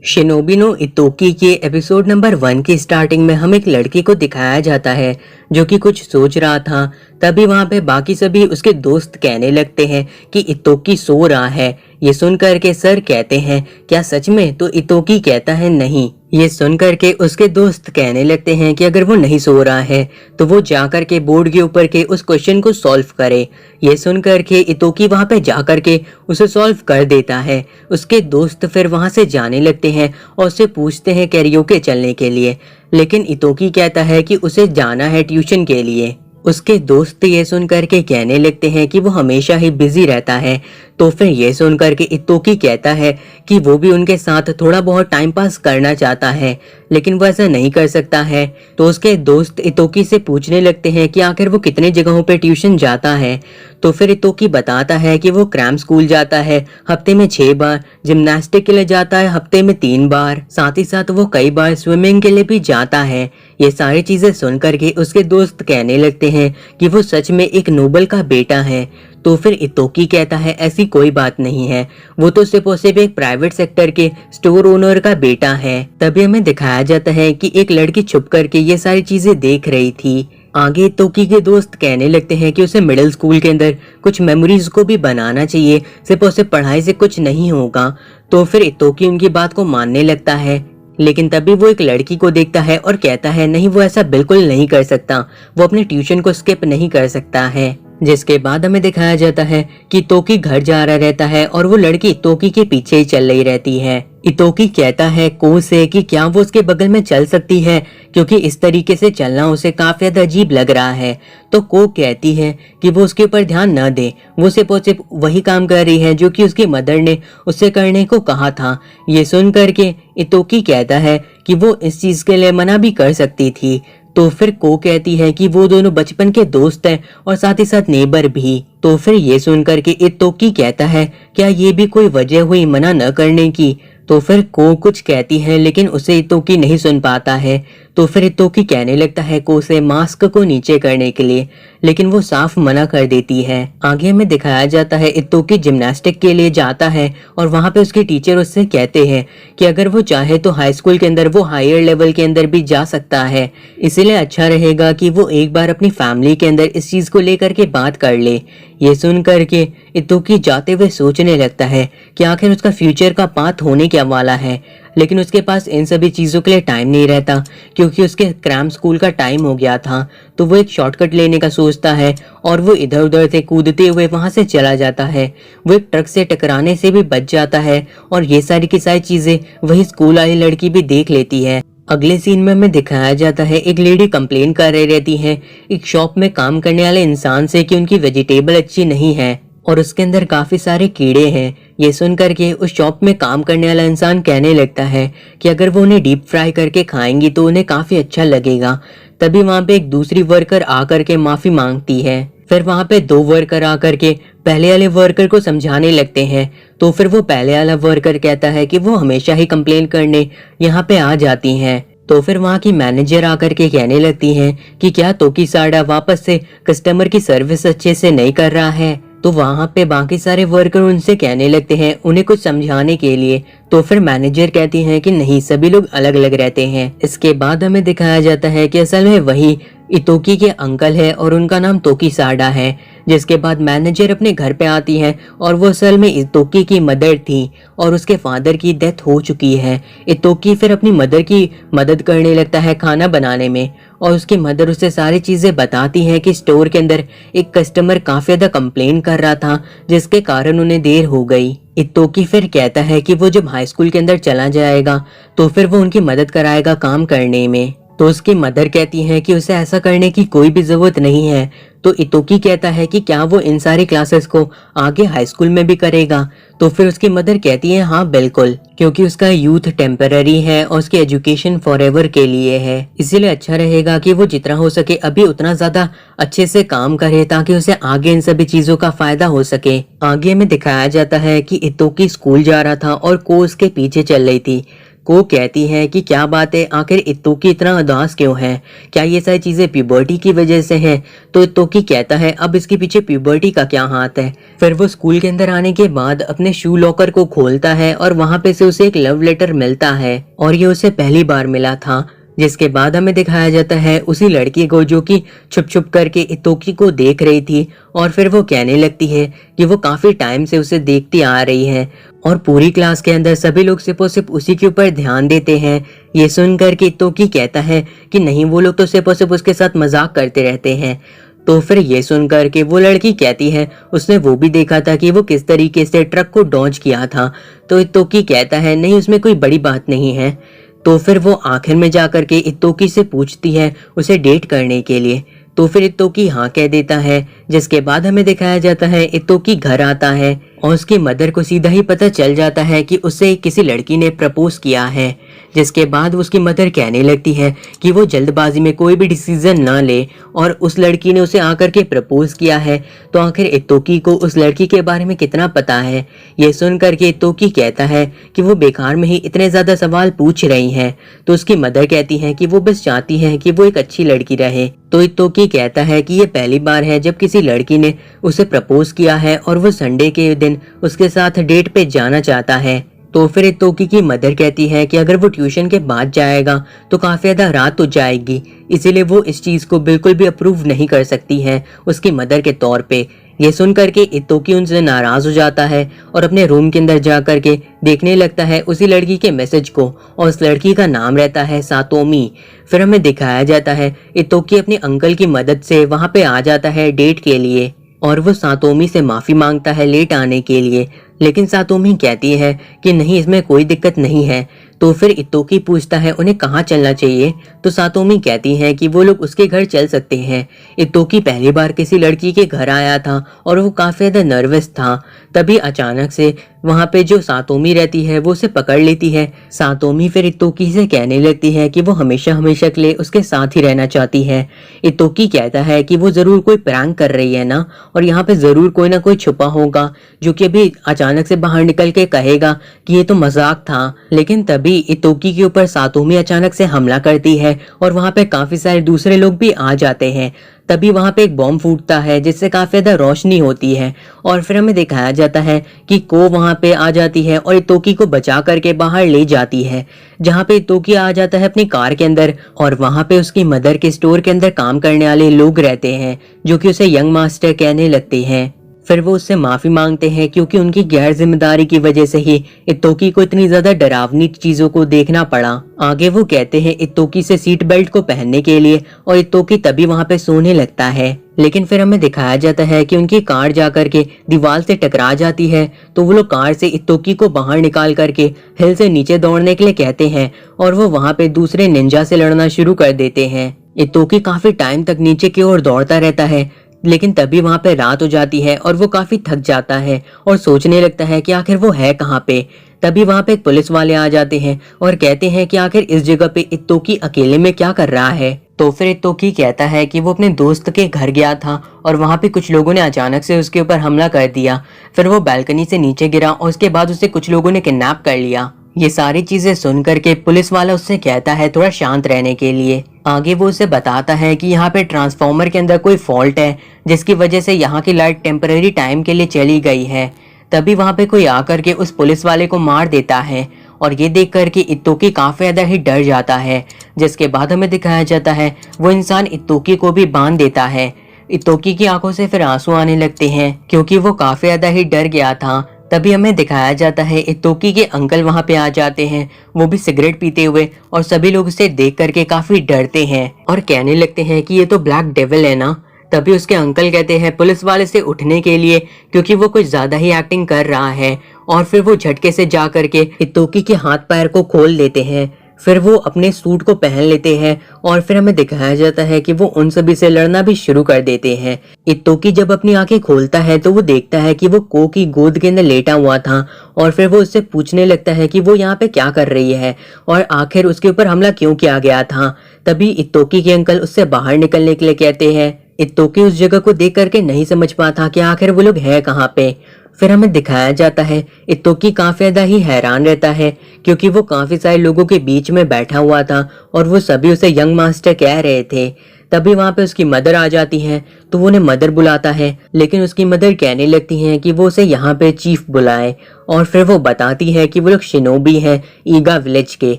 Shinobi no इतोकी के episode number 1 की starting में हम एक लड़के को दिखाया जाता है जो कि कुछ सोच रहा था। तभी वहां पे बाकी सभी उसके दोस्त कहने लगते हैं कि इतोकी सो रहा है। ये सुन करके सर कहते हैं क्या सच में? तो इतोकी कहता है नहीं। ये सुन करके उसके दोस्त कहने लगते हैं कि अगर वो नहीं सो रहा है तो वो जा करके बोर्ड के ऊपर के उस क्वेश्चन को सॉल्व करे। ये सुन करके इतोकी वहां पे जा करके उसे सॉल्व कर देता है। उसके दोस्त फिर वहां से जाने लगते हैं और उससे पूछते हैं कैरियोके चलने के लिए, लेकिन इतोकी कहता है कि उसे जाना है ट्यूशन के लिए। उसके दोस्त ये सुन करके कहने लगते हैं कि वो हमेशा ही बिजी रहता है। तो फिर ये सुन करके इतोकी कहता है कि वो भी उनके साथ थोड़ा बहुत टाइम पास करना चाहता है, लेकिन वो ऐसा नहीं कर सकता है। तो उसके दोस्त इतोकी से पूछने लगते हैं कि आखिर वो कितने जगहों पे ट्यूशन जाता है। तो फिर इतोकी बताता है कि वो क्रैम स्कूल जाता है हफ्ते में 6 बार, जिम्नास्टिक के लिए जाता है हफ्ते में 3 बार, साथ ही साथ वो कई बार स्विमिंग के लिए भी जाता है। ये सारी चीजें सुन करके उसके दोस्त कहने लगते हैं कि वो सच में एक नोबल का बेटा है। तो फिर इतोकी कहता है ऐसी कोई बात नहीं है, वो तो सिर्फ और सिर्फ एक प्राइवेट सेक्टर के स्टोर ओनर का बेटा है। तभी हमें दिखाया जाता है कि एक लड़की छुप करके ये सारी चीजें देख रही थी। आगे इतोकी के दोस्त कहने लगते हैं कि उसे मिडिल स्कूल के अंदर कुछ मेमोरीज को भी बनाना चाहिए, सिर्फ और सिर्फ पढ़ाई से कुछ नहीं होगा। तो फिर इतोकी उनकी बात को मानने लगता है, लेकिन तभी वो एक लड़की को देखता है और कहता है नहीं, वो ऐसा बिल्कुल नहीं कर सकता, वो अपने ट्यूशन को स्किप नहीं कर सकता है। जिसके बाद हमें दिखाया जाता है कि इतोकी घर जा रहा रहता है और वो लड़की इतोकी के पीछे ही चल रही रहती है। इतोकी कहता है को से कि क्या वो उसके बगल में चल सकती है, क्योंकि इस तरीके से चलना उसे काफी ज्यादा अजीब लग रहा है। तो को कहती है कि वो उसके ऊपर ध्यान न दे, वो सिर्फ और सिर्फ वही काम कर रही है जो कि उसकी मदर ने उससे करने को कहा था। ये सुन करके इतोकी कहता है कि वो इस चीज के लिए मना भी कर सकती थी। तो फिर को कहती है कि वो दोनों बचपन के दोस्त हैं और साथ ही साथ नेबर भी। तो फिर ये सुनकर के इतोकी कहता है क्या ये भी कोई वजह हुई मना न करने की? तो फिर को कुछ कहती है लेकिन उसे इतोकी नहीं सुन पाता है। तो फिर इतोकी कहने लगता है को से मास्क को नीचे करने के लिए, लेकिन वो साफ मना कर देती है। आगे हमें दिखाया जाता है इतोकी जिम्नास्टिक के लिए जाता है और वहां पे उसके टीचर उससे कहते हैं कि अगर वो चाहे तो हाई स्कूल के अंदर वो हायर लेवल के अंदर भी जा सकता है, इसीलिए अच्छा रहेगा कि वो एक बार अपनी फैमिली के अंदर इस चीज को लेकर के बात कर ले। ये सुन करके इतोकी जाते हुए सोचने लगता है कि आखिर उसका फ्यूचर का पाथ होने क्या वाला है, लेकिन उसके पास इन सभी चीजों के लिए टाइम नहीं रहता क्योंकि उसके क्रैम स्कूल का टाइम हो गया था। तो वो एक शॉर्टकट लेने का सोचता है और वो इधर उधर से कूदते हुए वहां से चला जाता है। वो एक ट्रक से टकराने से भी बच जाता है और ये सारी की सारी चीजें वही स्कूल वाली लड़की भी देख लेती है। अगले सीन में हमें दिखाया जाता है एक लेडी कंप्लेन कर रही रहती है एक शॉप में काम करने वाले इंसान से कि उनकी वेजिटेबल अच्छी नहीं है और उसके अंदर काफी सारे कीड़े हैं। ये सुन करके उस शॉप में काम करने वाला इंसान कहने लगता है कि अगर वो उन्हें डीप फ्राई करके खाएंगी तो उन्हें काफी अच्छा लगेगा। तभी वहां पे एक दूसरी वर्कर आकर के माफी मांगती है। फिर वहां पे 2 वर्कर आकर के पहले वाले वर्कर को समझाने लगते हैं। तो फिर वो पहले वाला वर्कर कहता है कि वो हमेशा ही कंप्लेन करने यहाँ पे आ जाती हैं। तो फिर वहाँ की मैनेजर आकर के कहने लगती हैं कि क्या तोकी साडा वापस से कस्टमर की सर्विस अच्छे से नहीं कर रहा है। तो वहाँ पे बाकी सारे वर्कर उनसे कहने लगते हैं उन्हें कुछ समझाने के लिए। तो फिर मैनेजर कहती हैं कि नहीं, सभी लोग अलग अलग रहते हैं। इसके बाद हमें दिखाया जाता है कि असल में वही इतोकी के अंकल है और उनका नाम तोकी साडा है। जिसके बाद मैनेजर अपने घर पे आती है और वो असल में इतोकी की मदर थी और उसके फादर की डेथ हो चुकी है। इतोकी फिर अपनी मदर की मदद करने लगता है खाना बनाने में और उसकी मदर उसे सारी चीजें बताती हैं कि स्टोर के अंदर एक कस्टमर काफी ज्यादा कंप्लेन कर रहा था जिसके कारण उन्हें देर हो गई। इतोकी फिर कहता है कि वो जब हाई स्कूल के अंदर चला जाएगा तो फिर वो उनकी मदद कराएगा काम करने में। तो उसकी मदर कहती है कि उसे ऐसा करने की कोई भी जरूरत नहीं है। तो इतोकी कहता है कि क्या वो इन सारी क्लासेस को आगे हाई स्कूल में भी करेगा। तो फिर उसकी मदर कहती है हाँ बिल्कुल, क्योंकि उसका यूथ टेम्पररी है और उसकी एजुकेशन फॉरएवर के लिए है, इसीलिए अच्छा रहेगा कि वो जितना हो सके अभी उतना ज्यादा अच्छे से काम करे ताकि उसे आगे इन सभी चीजों का फायदा हो सके। आगे में दिखाया जाता है कि इतोकी स्कूल जा रहा था और को उसके पीछे चल रही थी। को कहती है कि क्या बात है, आखिर इत्तोकी इतना उदास क्यों है, क्या ये सारी चीजें प्यूबर्टी की वजह से हैं? तो इत्तोकी कहता है अब इसके पीछे प्यूबर्टी का क्या हाथ है। फिर वो स्कूल के अंदर आने के बाद अपने शू लॉकर को खोलता है और वहां पे से उसे एक लव लेटर मिलता है और ये उसे पहली बार मिला था। जिसके बाद हमें दिखाया जाता है उसी लड़की को जो कि छुप छुप करके इत्तोकी को देख रही थी और फिर वो कहने लगती है कि वो काफी टाइम से उसे देखती आ रही है और पूरी क्लास के अंदर सभी लोग सिर्फ और सिर्फ उसी के ऊपर ध्यान देते हैं। ये सुनकर के इत्तोकी कहता है कि नहीं, वो लोग तो सिर्फ और सिर्फ उसके साथ मजाक करते रहते हैं। तो फिर ये सुनकर के वो लड़की कहती है उसने वो भी देखा था कि वो किस तरीके से ट्रक को डॉज किया था। तो इत्तोकी कहता है नहीं, उसमें कोई बड़ी बात नहीं है। तो फिर वो आखिर में जाकर के इत्तोकी से पूछती है उसे डेट करने के लिए। तो फिर इत्तोकी हाँ कह देता है। जिसके बाद हमें दिखाया जाता है इत्तोकी घर आता है और उसकी मदर को सीधा ही पता चल जाता है कि उससे किसी लड़की ने प्रपोज किया है। जिसके बाद उसकी मदर कहने लगती है कि वो जल्दबाजी में कोई भी डिसीजन ना ले और उस लड़की ने उसे आकर के प्रपोज किया है। तो आखिर इत्तोकी को उस लड़की के बारे में कितना पता है। ये सुन करके इत्तोकी कहता है कि वो बेकार में ही इतने ज्यादा सवाल पूछ रही हैं। तो उसकी मदर कहती है कि वो बस चाहती है कि वो एक अच्छी लड़की रहे। तो इत्तोकी कहता है कि ये पहली बार है जब किसी लड़की ने उसे प्रपोज किया है और वो संडे के दिन उसके साथ डेट पे जाना चाहता है। तो फिर इत्तोकी की मदर कहती है कि अगर वो ट्यूशन के बाद जाएगा तो काफी ज्यादा रात हो जाएगी, इसीलिए वो इस चीज को बिल्कुल भी अप्रूव नहीं कर सकती है उसकी मदर के तौर पे। ये सुन करके इत्तोकी उनसे नाराज हो जाता है और अपने रूम के अंदर जा करके देखने लगता है उसी लड़की के मैसेज को और उस लड़की का नाम रहता है सातोमी। फिर हमें दिखाया जाता है इत्तोकी अपने अंकल की मदद से वहां पे आ जाता है डेट के लिए और वो सातोमी से माफी मांगता है लेट आने के लिए। लेकिन सातोमी कहती है कि नहीं, इसमें कोई दिक्कत नहीं है। तो फिर इत्तोकी पूछता है उन्हें कहाँ चलना चाहिए। तो सातोमी कहती है कि वो लोग उसके घर चल सकते हैं। इत्तोकी पहली बार किसी लड़की के घर आया था और वो काफी ज्यादा नर्वस था। तभी अचानक से वहां पे जो सातोमी रहती है वो उसे पकड़ लेती है। सातोमी फिर इत्तोकी से कहने लगती है कि वो हमेशा हमेशा के लिए उसके साथ ही रहना चाहती है। इत्तोकी कहता है कि वो जरूर कोई प्रैंक कर रही है ना, और यहाँ पे जरूर कोई ना कोई छुपा होगा जो कि अभी अचानक से बाहर निकल के कहेगा कि ये तो मजाक था। लेकिन तभी इत्तोकी के ऊपर सातोमी अचानक से हमला करती है और वहां पे काफी सारे दूसरे लोग भी आ जाते हैं। तभी वहां पे एक बॉम्ब फूटता है जिससे काफी ज्यादा रोशनी होती है और फिर हमें दिखाया जाता है कि को वहां पे आ जाती है और इत्तोकी को बचा करके बाहर ले जाती है, जहां पे इत्तोकी आ जाता है अपनी कार के अंदर और वहां पे उसकी मदर के स्टोर के अंदर काम करने वाले लोग रहते हैं जो कि उसे यंग मास्टर कहने लगते हैं। फिर वो उससे माफी मांगते हैं क्योंकि उनकी गैर जिम्मेदारी की वजह से ही इत्तोकी को इतनी ज्यादा डरावनी चीजों को देखना पड़ा। आगे वो कहते हैं इत्तोकी से सीट बेल्ट को पहनने के लिए और इत्तोकी तभी वहां पे सोने लगता है। लेकिन फिर हमें दिखाया जाता है कि उनकी कार जाकर के दीवार से टकरा जाती है। तो वो लोग कार से इत्तोकी को बाहर निकाल करके हिल से नीचे दौड़ने के लिए कहते हैं और वो वहां पे दूसरे निंजा से लड़ना शुरू कर देते हैं। इत्तोकी काफी टाइम तक नीचे की ओर दौड़ता रहता है, लेकिन तभी वहां पे रात हो जाती है और वो काफी थक जाता है और सोचने लगता है कि आखिर वो है कहाँ पे। तभी वहां पे एक पुलिस वाले आ जाते हैं और कहते हैं कि आखिर इस जगह पे इत्तोकी अकेले में क्या कर रहा है। तो फिर इत्तोकी कहता है कि वो अपने दोस्त के घर गया था और वहां पे कुछ लोगों ने अचानक से उसके ऊपर हमला कर दिया। फिर वो बालकनी से नीचे गिरा और उसके बाद उसे कुछ लोगों ने किडनैप कर लिया। ये सारी चीजें सुन करके पुलिस वाला उससे कहता है थोड़ा शांत रहने के लिए। आगे वो उसे बताता है कि यहाँ पे ट्रांसफॉर्मर के अंदर कोई फॉल्ट है जिसकी वजह से यहाँ की लाइट टेम्पररी टाइम के लिए चली गई है। तभी वहाँ पे कोई आकर के उस पुलिस वाले को मार देता है और ये देख करके इत्तोकी काफी ज्यादा ही डर जाता है। जिसके बाद हमें दिखाया जाता है वो इंसान इत्तोकी को भी बांध देता है। इत्तोकी की आंखों से फिर आंसू आने लगते हैं क्योंकि वो काफी ज्यादा ही डर गया था। तभी हमें दिखाया जाता है इत्तोकी के अंकल वहां पे आ जाते हैं, वो भी सिगरेट पीते हुए, और सभी लोग उसे देख करके काफी डरते हैं और कहने लगते हैं कि ये तो ब्लैक डेविल है ना। तभी उसके अंकल कहते हैं पुलिस वाले से उठने के लिए क्योंकि वो कुछ ज्यादा ही एक्टिंग कर रहा है, और फिर वो झटके से जा करके इत्तोकी के हाथ पैर को खोल देते हैं। फिर वो अपने सूट को पहन लेते हैं और फिर हमें दिखाया जाता है कि वो उन सभी से लड़ना भी शुरू कर देते हैं। इत्तोकी जब अपनी आंखें खोलता है तो वो देखता है कि वो को की गोद के अंदर लेटा हुआ था और फिर वो उससे पूछने लगता है कि वो यहाँ पे क्या कर रही है और आखिर उसके ऊपर हमला क्यों किया गया था। तभी इत्तोकी के अंकल उससे बाहर निकलने के लिए कहते हैं। इत्तोकी उस जगह को देख करके नहीं समझ पाता कि आखिर वो लोग है कहाँ पे। फिर हमें दिखाया जाता है इत्तोकी काफी ज्यादा ही हैरान रहता है, क्योंकि वो काफी सारे लोगों के बीच में बैठा हुआ था और वो सभी उसे यंग मास्टर कह रहे थे। तभी वहां पे उसकी मदर आ जाती हैं, तो वो उन्हें मदर बुलाता है, लेकिन उसकी मदर कहने लगती हैं कि वो उसे यहाँ पे चीफ बुलाए। और फिर वो बताती है कि वो लोग शिनोबी हैं ईगा विलेज के,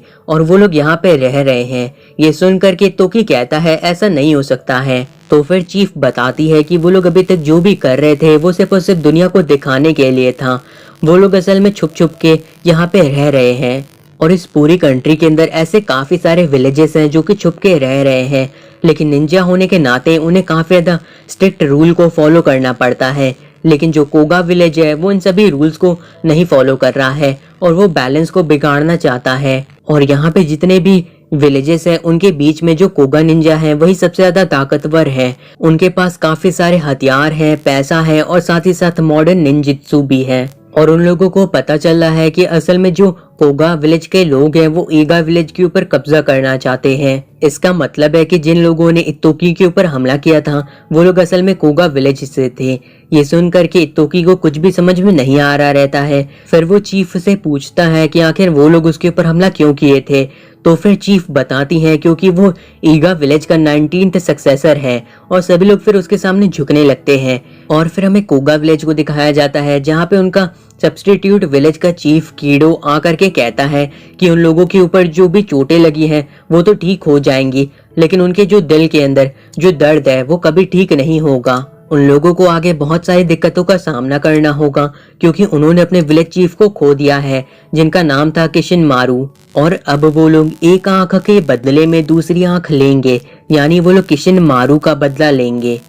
और वो लोग यहाँ पे रह रहे हैं। ये सुन करके तोकी कहता है ऐसा नहीं हो सकता है। तो फिर चीफ बताती है कि वो लोग अभी तक जो भी कर रहे थे वो सिर्फ और सिर्फ दुनिया को दिखाने के लिए था। वो लोग असल में छुप छुप के यहाँ पे रह रहे हैं, और इस पूरी कंट्री के अंदर ऐसे काफी सारे विलेजेस हैं जो कि छुप के रह रहे हैं, लेकिन निंजा होने के नाते उन्हें काफी ज्यादा स्ट्रिक्ट रूल को फॉलो करना पड़ता है। लेकिन जो कोगा विलेज है वो इन सभी रूल्स को नहीं फॉलो कर रहा है और वो बैलेंस को बिगाड़ना चाहता है। और यहाँ पे जितने भी विलेजेस हैं उनके बीच में जो कोगा निंजा है वही सबसे ज्यादा ताकतवर है। उनके पास काफी सारे हथियार हैं, पैसा है और साथ ही साथ मॉडर्न निंजित्सु भी है। और उन लोगों को पता चल रहा है कि असल में जो कोगा विलेज के लोग हैं वो ईगा विलेज के ऊपर कब्जा करना चाहते हैं। इसका मतलब है कि जिन लोगों ने इत्तोकी के ऊपर हमला किया था वो लोग असल में कोगा विलेज से थे। ये सुन करके इत्तोकी को कुछ भी समझ में नहीं आ रहा रहता है। फिर वो चीफ से पूछता है कि आखिर वो लोग उसके ऊपर हमला क्यों किए थे। तो फिर चीफ बताती है क्योंकि वो ईगा विलेज का 19th सक्सेसर है, और सभी लोग फिर उसके सामने झुकने लगते हैं। और फिर हमें कोगा विलेज को दिखाया जाता है जहाँ पे उनका सब्स्टिट्यूट विलेज का चीफ कीडो आकर के कहता है कि उन लोगों के ऊपर जो भी चोटें लगी हैं वो तो ठीक हो जाएंगी, लेकिन उनके जो दिल के अंदर जो दर्द है वो कभी ठीक नहीं होगा। उन लोगों को आगे बहुत सारी दिक्कतों का सामना करना होगा, क्योंकि उन्होंने अपने विलेज चीफ को खो दिया है जिनका नाम था किशिन मारू। और अब वो लोग एक आंख के बदले में दूसरी आंख लेंगे, यानी वो लोग किशिन मारू का बदला लेंगे।